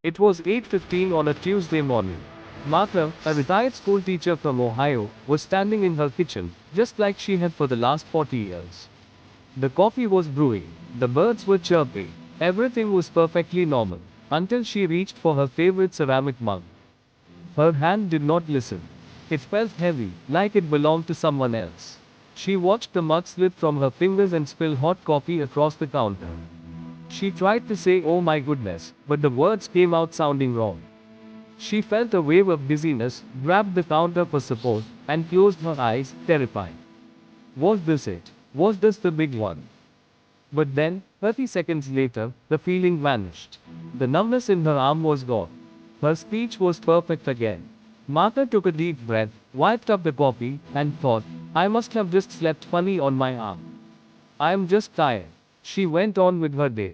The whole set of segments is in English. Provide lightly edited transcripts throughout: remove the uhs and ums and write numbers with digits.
It was 8:15 on a Tuesday morning. Martha, a retired school teacher from Ohio, was standing in her kitchen, just like she had for the last 40 years. The coffee was brewing, the birds were chirping, everything was perfectly normal, until she reached for her favorite ceramic mug. Her hand did not listen. It felt heavy, like it belonged to someone else. She watched the mug slip from her fingers and spill hot coffee across the counter. She tried to say, "Oh my goodness," but the words came out sounding wrong. She felt a wave of dizziness, grabbed the counter for support, and closed her eyes, terrified. Was this it? Was this the big one? But then, 30 seconds later, the feeling vanished. The numbness in her arm was gone. Her speech was perfect again. Martha took a deep breath, wiped up the coffee, and thought, "I must have just slept funny on my arm. I am just tired." She went on with her day.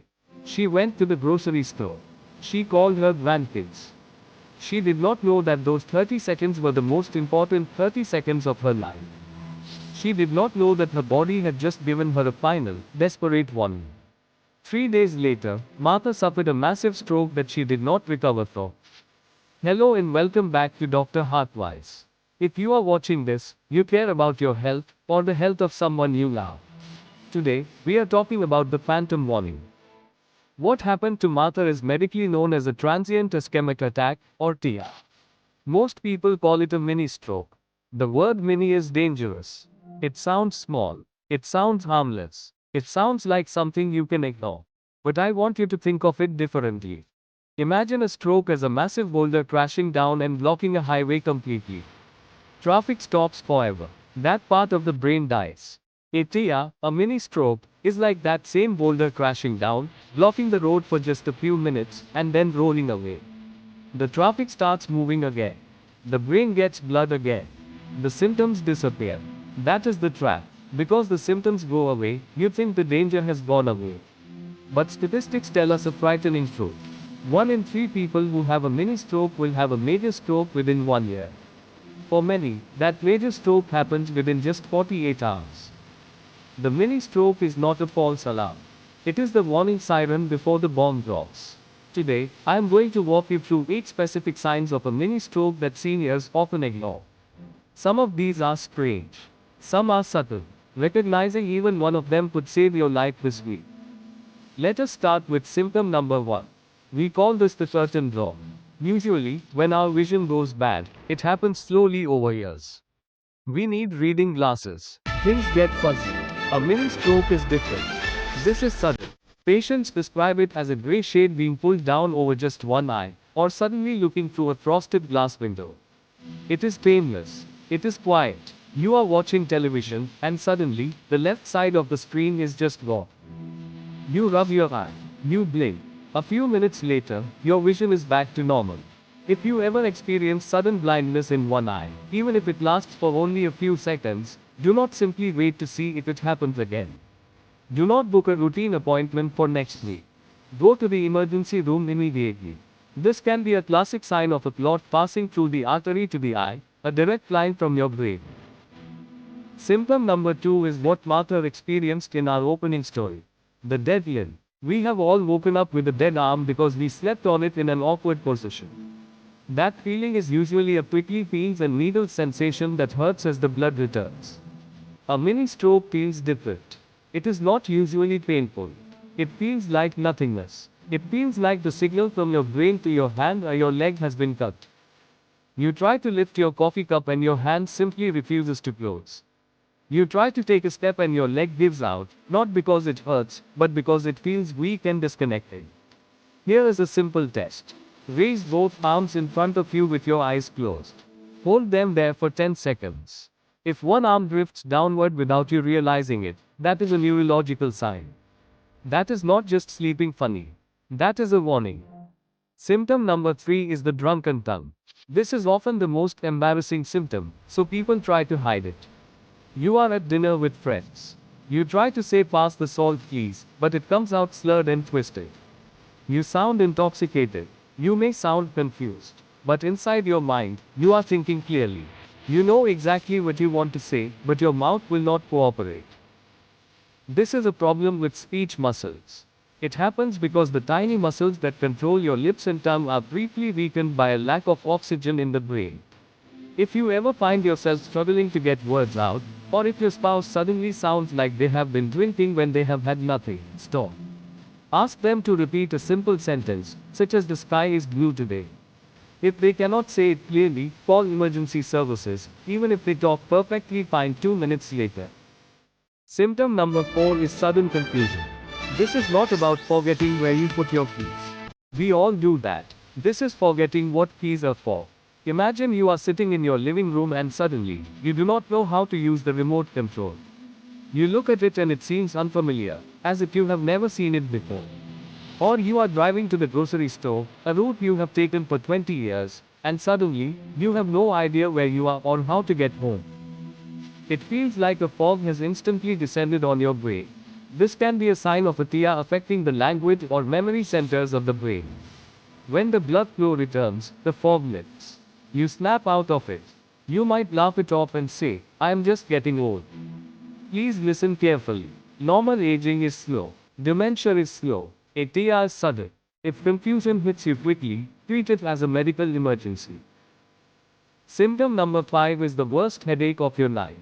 She went to the grocery store. She called her grandkids. She did not know that those 30 seconds were the most important 30 seconds of her life. She did not know that her body had just given her a final, desperate warning. 3 days later, Martha suffered a massive stroke that she did not recover from. Hello and welcome back to Dr. Heartwise. If you are watching this, you care about your health, or the health of someone you love. Today, we are talking about the phantom warning. What happened to Martha is medically known as a transient ischemic attack, or TIA. Most people call it a mini stroke. The word mini is dangerous. It sounds small. It sounds harmless. It sounds like something you can ignore. But I want you to think of it differently. Imagine a stroke as a massive boulder crashing down and blocking a highway completely. Traffic stops forever. That part of the brain dies. A TIA, a mini stroke, is like that same boulder crashing down, blocking the road for just a few minutes, and then rolling away. The traffic starts moving again. The brain gets blood again. The symptoms disappear. That is the trap. Because the symptoms go away, you think the danger has gone away. But statistics tell us a frightening truth. 1 in 3 people who have a mini stroke will have a major stroke within 1 year. For many, that major stroke happens within just 48 hours. The mini stroke is not a false alarm. It is the warning siren before the bomb drops. Today, I am going to walk you through 8 specific signs of a mini stroke that seniors often ignore. Some of these are strange. Some are subtle. Recognizing even one of them could save your life this week. Let us start with symptom number 1. We call this the curtain draw. Usually, when our vision goes bad, it happens slowly over years. We need reading glasses. Things get fuzzy. A mini stroke is different. This is sudden. Patients describe it as a gray shade being pulled down over just one eye, or suddenly looking through a frosted glass window. It is painless. It is quiet. You are watching television, and suddenly, the left side of the screen is just gone. You rub your eye. You blink. A few minutes later, your vision is back to normal. If you ever experience sudden blindness in one eye, even if it lasts for only a few seconds, do not simply wait to see if it happens again. Do not book a routine appointment for next week. Go to the emergency room immediately. This can be a classic sign of a clot passing through the artery to the eye, a direct line from your brain. Symptom number 2 is what Martha experienced in our opening story. The dead limb. We have all woken up with a dead arm because we slept on it in an awkward position. That feeling is usually a prickly pins and needles sensation that hurts as the blood returns. A mini stroke feels different. It is not usually painful. It feels like nothingness. It feels like the signal from your brain to your hand or your leg has been cut. You try to lift your coffee cup and your hand simply refuses to close. You try to take a step and your leg gives out, not because it hurts, but because it feels weak and disconnected. Here is a simple test. Raise both arms in front of you with your eyes closed. Hold them there for 10 seconds. If one arm drifts downward without you realizing it, that is a neurological sign. That is not just sleeping funny. That is a warning. Symptom number 3 is the drunken tongue. This is often the most embarrassing symptom, so people try to hide it. You are at dinner with friends. You try to say pass the salt please, but it comes out slurred and twisted. You sound intoxicated. You may sound confused. But inside your mind, you are thinking clearly. You know exactly what you want to say, but your mouth will not cooperate. This is a problem with speech muscles. It happens because the tiny muscles that control your lips and tongue are briefly weakened by a lack of oxygen in the brain. If you ever find yourself struggling to get words out, or if your spouse suddenly sounds like they have been drinking when they have had nothing, stop. Ask them to repeat a simple sentence, such as the sky is blue today. If they cannot say it clearly, call emergency services, even if they talk perfectly fine 2 minutes later. Symptom number 4 is sudden confusion. This is not about forgetting where you put your keys. We all do that. This is forgetting what keys are for. Imagine you are sitting in your living room and suddenly, you do not know how to use the remote control. You look at it and it seems unfamiliar, as if you have never seen it before. Or you are driving to the grocery store, a route you have taken for 20 years, and suddenly, you have no idea where you are or how to get home. It feels like a fog has instantly descended on your brain. This can be a sign of a TIA affecting the language or memory centers of the brain. When the blood flow returns, the fog lifts. You snap out of it. You might laugh it off and say, I am just getting old. Please listen carefully. Normal aging is slow. Dementia is slow. A TIA is sudden. If confusion hits you quickly, treat it as a medical emergency. Symptom number 5 is the worst headache of your life.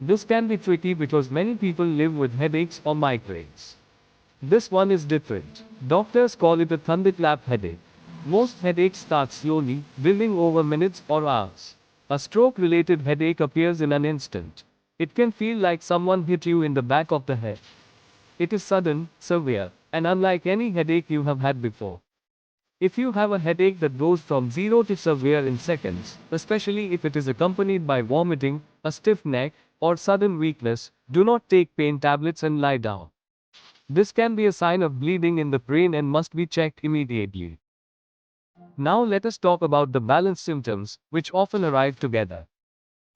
This can be tricky because many people live with headaches or migraines. This one is different. Doctors call it a thunderclap headache. Most headaches start slowly, building over minutes or hours. A stroke-related headache appears in an instant. It can feel like someone hit you in the back of the head. It is sudden, severe, and unlike any headache you have had before. If you have a headache that goes from 0 to severe in seconds, especially if it is accompanied by vomiting, a stiff neck, or sudden weakness, do not take pain tablets and lie down. This can be a sign of bleeding in the brain and must be checked immediately. Now let us talk about the balance symptoms, which often arrive together.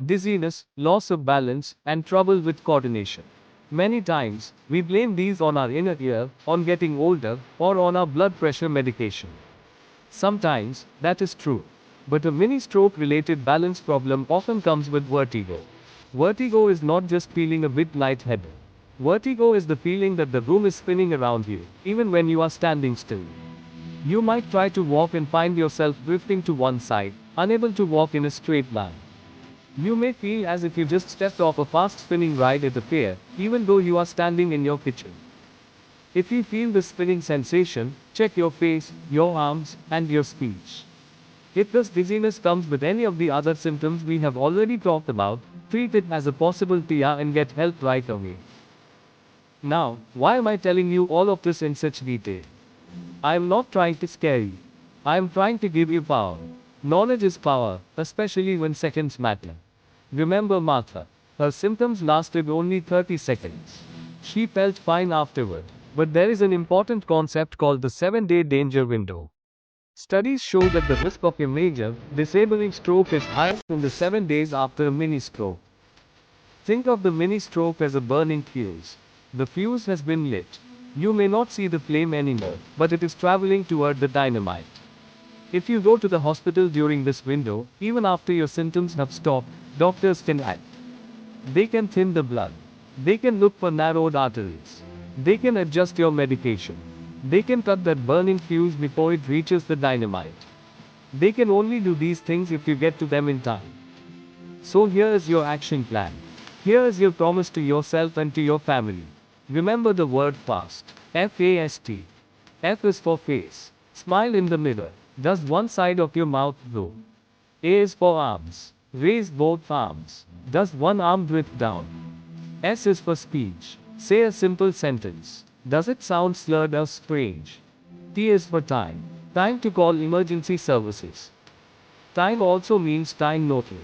Dizziness, loss of balance, and trouble with coordination. Many times, we blame these on our inner ear, on getting older, or on our blood pressure medication. Sometimes, that is true. But a mini stroke related balance problem often comes with vertigo. Vertigo is not just feeling a bit lightheaded. Vertigo is the feeling that the room is spinning around you, even when you are standing still. You might try to walk and find yourself drifting to one side, unable to walk in a straight line. You may feel as if you just stepped off a fast spinning ride at a fair, even though you are standing in your kitchen. If you feel this spinning sensation, check your face, your arms, and your speech. If this dizziness comes with any of the other symptoms we have already talked about, treat it as a possible TIA and get help right away. Now, why am I telling you all of this in such detail? I am not trying to scare you. I am trying to give you power. Knowledge is power, especially when seconds matter. Remember Martha. Her symptoms lasted only 30 seconds. She felt fine afterward. But there is an important concept called the 7-day danger window. Studies show that the risk of a major, disabling stroke is higher in the 7 days after a mini stroke. Think of the mini stroke as a burning fuse. The fuse has been lit. You may not see the flame anymore, but it is traveling toward the dynamite. If you go to the hospital during this window, even after your symptoms have stopped, doctors can act. They can thin the blood. They can look for narrowed arteries. They can adjust your medication. They can cut that burning fuse before it reaches the dynamite. They can only do these things if you get to them in time. So here is your action plan. Here is your promise to yourself and to your family. Remember the word fast. F-A-S-T. F is for face. Smile in the mirror. Does one side of your mouth glow? A is for arms. Raise both arms. Does one arm drift down? S is for speech. Say a simple sentence. Does it sound slurred or strange? T is for time. Time to call emergency services. Time also means time noting.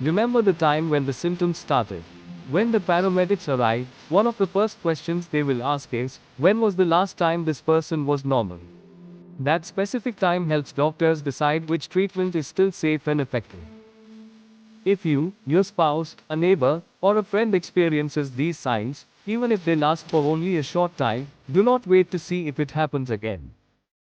Remember the time when the symptoms started. When the paramedics arrive, one of the first questions they will ask is, when was the last time this person was normal? That specific time helps doctors decide which treatment is still safe and effective. If you, your spouse, a neighbor, or a friend experiences these signs, even if they last for only a short time, do not wait to see if it happens again.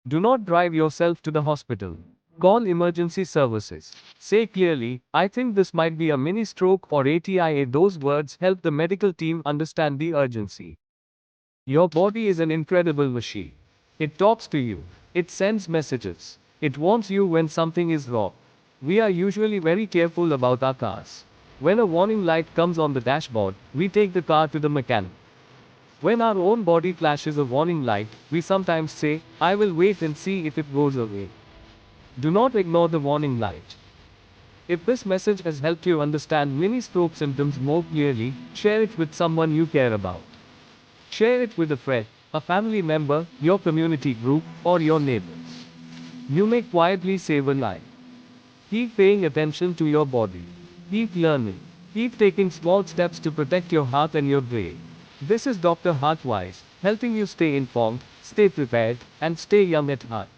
Do not drive yourself to the hospital. Call emergency services. Say clearly, I think this might be a mini stroke or ATIA. Those words help the medical team understand the urgency. Your body is an incredible machine. It talks to you. It sends messages. It warns you when something is wrong. We are usually very careful about our cars. When a warning light comes on the dashboard, we take the car to the mechanic. When our own body flashes a warning light, we sometimes say, I will wait and see if it goes away. Do not ignore the warning light. If this message has helped you understand mini stroke symptoms more clearly, share it with someone you care about. Share it with a friend, a family member, your community group, or your neighbors. You may quietly save a life. Keep paying attention to your body. Keep learning. Keep taking small steps to protect your heart and your brain. This is Dr. Heartwise, helping you stay informed, stay prepared, and stay young at heart.